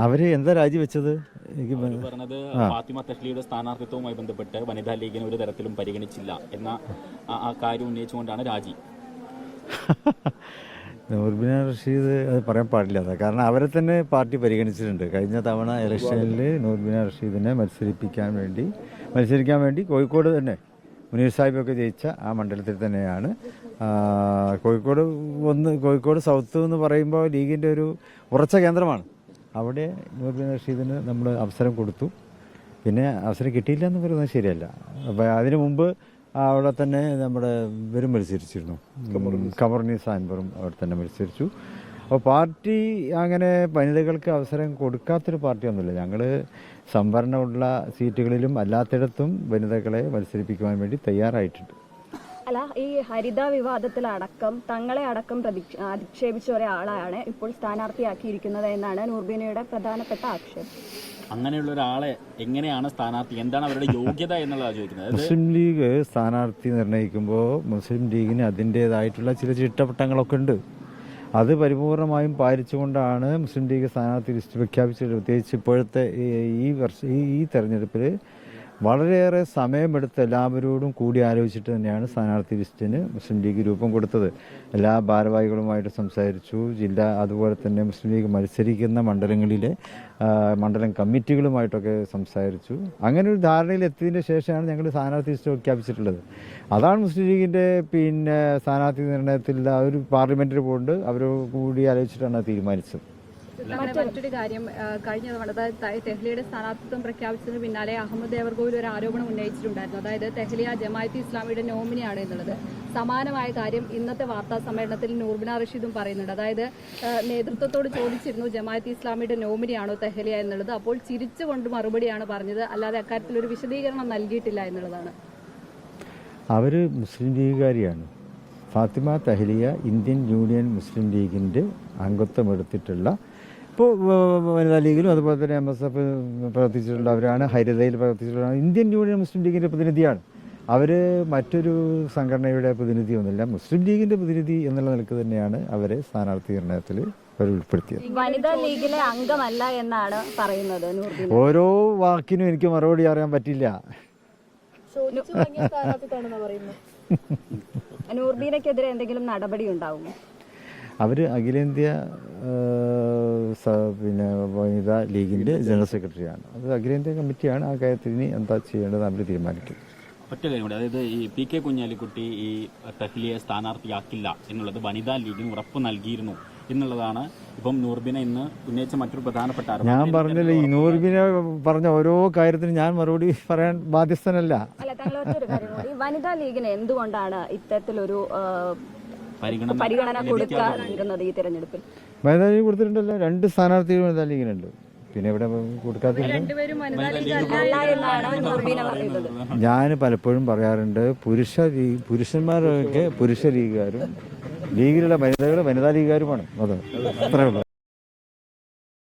അവര് എന്താ രാജിവെച്ചത്? എനിക്ക് പറഞ്ഞത് ഫാത്തിമ തഹ്ലിയുടെ സ്ഥാനാർത്ഥിത്വവുമായി ബന്ധപ്പെട്ട് വനിതാ ലീഗിനെ ഒരു തരത്തിലും പരിഗണിച്ചില്ല എന്ന ആ കാര്യം ഉന്നയിച്ചുകൊണ്ടാണ് രാജി. നൂർബിന റഷീദ് അത് പറയാൻ പാടില്ല, കാരണം അവരെ തന്നെ പാർട്ടി പരിഗണിച്ചിട്ടുണ്ട്. കഴിഞ്ഞ തവണ ഇലക്ഷനിൽ നൂർബിന റഷീദിനെ മത്സരിക്കാൻ വേണ്ടി കോഴിക്കോട് തന്നെ മുനീർ സാഹിബൊക്കെ ജയിച്ച ആ മണ്ഡലത്തിൽ തന്നെയാണ്. കോഴിക്കോട് സൗത്ത് എന്ന് പറയുമ്പോൾ ലീഗിൻ്റെ ഒരു ഉറച്ച കേന്ദ്രമാണ്. അവിടെ നൂർബിന റഷീദിന് നമ്മൾ അവസരം കൊടുത്തു. പിന്നെ അവസരം കിട്ടിയില്ല എന്ന് പറയുന്നത് ശരിയല്ല. അപ്പോൾ അതിനു മുമ്പ് അവിടെ തന്നെ നമ്മുടെ ഇവരും മത്സരിച്ചിരുന്നു, ഖമറുന്നീസ അൻവറും അവിടെ തന്നെ മത്സരിച്ചു. അപ്പോൾ പാർട്ടി അങ്ങനെ വനിതകൾക്ക് അവസരം കൊടുക്കാത്തൊരു പാർട്ടിയൊന്നുമില്ല. ഞങ്ങൾ സംവരണമുള്ള സീറ്റുകളിലും അല്ലാത്തിടത്തും വനിതകളെ മത്സരിപ്പിക്കുവാൻ വേണ്ടി തയ്യാറായിട്ടുണ്ട്. അല്ല, ഈ ഹരിത വിവാദത്തിലടക്കം തങ്ങളെ അടക്കം അധിക്ഷേപിച്ച ഒരാളാണ് ഇപ്പോൾ സ്ഥാനാർത്ഥിയാക്കിയിരിക്കുന്നത് എന്നാണ് നൂർബീനയുടെ പ്രധാനപ്പെട്ട ആക്ഷേപം. അങ്ങനെയുള്ള ഒരാളെ എങ്ങനെയാണ് സ്ഥാനാർത്ഥി, എന്താണ് അവരുടെ യോഗ്യത എന്നുള്ളതാണ് ചോദിക്കുന്നത്. മുസ്ലിം ലീഗ് സ്ഥാനാർത്ഥി നിർണ്ണയിക്കുമ്പോൾ മുസ്ലിം ലീഗിന് അതിൻ്റേതായിട്ടുള്ള ചില ചിട്ടവട്ടങ്ങളൊക്കെ ഉണ്ട്. അത് പരിപൂർണമായും പാലിച്ചുകൊണ്ടാണ് മുസ്ലിം ലീഗ് സ്ഥാനാർത്ഥി ലിസ്റ്റ് പ്രഖ്യാപിച്ചത്. പ്രത്യേകിച്ച് ഇപ്പോഴത്തെ ഈ തെരഞ്ഞെടുപ്പിൽ വളരെയേറെ സമയമെടുത്ത് എല്ലാവരോടും കൂടി ആലോചിച്ചിട്ട് തന്നെയാണ് സ്ഥാനാർത്ഥി ലിസ്റ്റിന് മുസ്ലിം ലീഗ് രൂപം കൊടുത്തത്. എല്ലാ ഭാരവാഹികളുമായിട്ട് സംസാരിച്ചു. അതുപോലെ തന്നെ മുസ്ലിം ലീഗ് മത്സരിക്കുന്ന മണ്ഡലങ്ങളിലെ മണ്ഡലം കമ്മിറ്റികളുമായിട്ടൊക്കെ സംസാരിച്ചു. അങ്ങനെ ഒരു ധാരണയിൽ എത്തിയതിന് ശേഷമാണ് ഞങ്ങൾ സ്ഥാനാർത്ഥി ലിസ്റ്റ് പ്രഖ്യാപിച്ചിട്ടുള്ളത്. അതാണ് മുസ്ലിം ലീഗിൻ്റെ സ്ഥാനാർത്ഥി നിർണയത്തിൽ ഒരു പാർലമെൻറ്റിൽ പോയിട്ട് അവർ കൂടി ആലോചിച്ചിട്ടാണ് തീരുമാനിച്ചത്. മറ്റൊരു കാര്യം, കഴിഞ്ഞ തവണ തെഹ്ലിയുടെ സ്ഥാനാർത്ഥിത്വം പ്രഖ്യാപിച്ചതിന് പിന്നാലെ അഹമ്മദ് ദേവർകോവിൽ ഒരു ആരോപണം ഉന്നയിച്ചിട്ടുണ്ടായിരുന്നു. അതായത് തെഹ്ലിയ ജമാഅത്തെ ഇസ്ലാമിയുടെ നോമിനിയാണ് എന്നുള്ളത്. സമാനമായ കാര്യം ഇന്നത്തെ വാർത്താ സമ്മേളനത്തിൽ നൂർബിന റഷീദും പറയുന്നുണ്ട്. അതായത് നേതൃത്വത്തോട് ചോദിച്ചിരുന്നു ജമാഅത്തെ ഇസ്ലാമിയുടെ നോമിനിയാണോ തെഹ്ലിയ എന്നുള്ളത്. അപ്പോൾ ചിരിച്ചുകൊണ്ട് മറുപടിയാണ് പറഞ്ഞത്, അല്ലാതെ അക്കാര്യത്തിൽ ഒരു വിശദീകരണം നൽകിയിട്ടില്ല എന്നുള്ളതാണ്. അവർ മുസ്ലിം ലീഗുകാരിയാണ്. ഫാത്തിമ തഹ്ലിയ ഇന്ത്യൻ യൂണിയൻ മുസ്ലിം ലീഗിൻ്റെ അംഗത്വം എടുത്തിട്ടുള്ള, ഇപ്പോൾ വനിതാ ലീഗിലും അതുപോലെ തന്നെ MSF പ്രവർത്തിച്ചിട്ടുള്ളവരാണ്, ഹരിതയിൽ പ്രവർത്തിച്ചിട്ടുള്ളവരാണ്. ഇന്ത്യൻ യൂണിയൻ മുസ്ലിം ലീഗിൻ്റെ പ്രതിനിധിയാണ് അവർ. മറ്റൊരു സംഘടനയുടെ പ്രതിനിധിയൊന്നുമില്ല, മുസ്ലിം ലീഗിൻ്റെ പ്രതിനിധി എന്നുള്ള നിലക്ക് തന്നെയാണ് അവരെ സ്ഥാനാർത്ഥി നിർണയത്തിൽ അവർ ഉൾപ്പെടുത്തിയത്. വനിതാ ലീഗിലെ അംഗമല്ല എന്നാണ് പറയുന്നത്. ഓരോ വാക്കിനും എനിക്ക് മറുപടി അറിയാൻ പറ്റില്ല. നൂർബീനയ്ക്കെതിരെ എന്തെങ്കിലും നടപടി ഉണ്ടാവുമോ? അവർ അഖിലേന്ത്യാ വനിതാ ലീഗിൻ്റെ ജനറൽ സെക്രട്ടറിയാണ്. അത് അഖിലേന്ത്യാ കമ്മിറ്റിയാണ് ആ കാര്യത്തിന് എന്താ ചെയ്യേണ്ടത് അവർ തീരുമാനിക്കും. ഒറ്റ കാര്യം കൂടി, അതായത് ഈ PK കുഞ്ഞാലിക്കുട്ടി ഈ തഹ്ലിയെ സ്ഥാനാർത്ഥിയാക്കില്ല എന്നുള്ളത് വനിതാ ലീഗിന് ഉറപ്പ് നൽകിയിരുന്നു എന്നുള്ളതാണ് ഇപ്പം നൂർബിന ഇന്ന് ഉന്നയിച്ച മറ്റൊരു പ്രധാനപ്പെട്ട ആരോപണം. ഞാൻ പറഞ്ഞില്ല, ഈ നൂർബിന പറഞ്ഞ ഓരോ കാര്യത്തിനും ഞാൻ മറുപടി പറയാൻ ബാധ്യസ്ഥനല്ല. അല്ല, താങ്കളൊരു കാര്യം കൂടി, വനിതാ ലീഗിന് എന്തുകൊണ്ടാണ് ഇത്തരത്തിലൊരു പരിഗണന കൊടുക്കാതിരുന്നത് ഈ തെരഞ്ഞെടുപ്പിൽ? വനിതാ ലീഗ് കൊടുത്തിട്ടുണ്ടല്ലോ, 2 സ്ഥാനാർത്ഥികൾ വനിതാ ലീഗിനുണ്ട്. പിന്നെ ഇവിടെ കൊടുക്കാത്തില്ല. ഞാൻ പലപ്പോഴും പറയാറുണ്ട്, പുരുഷന്മാരൊക്കെ പുരുഷ ലീഗുകാരും ലീഗിലുള്ള വനിതാ ലീഗുകാരുമാണ്. അത് അത്രേ ഉള്ളൂ.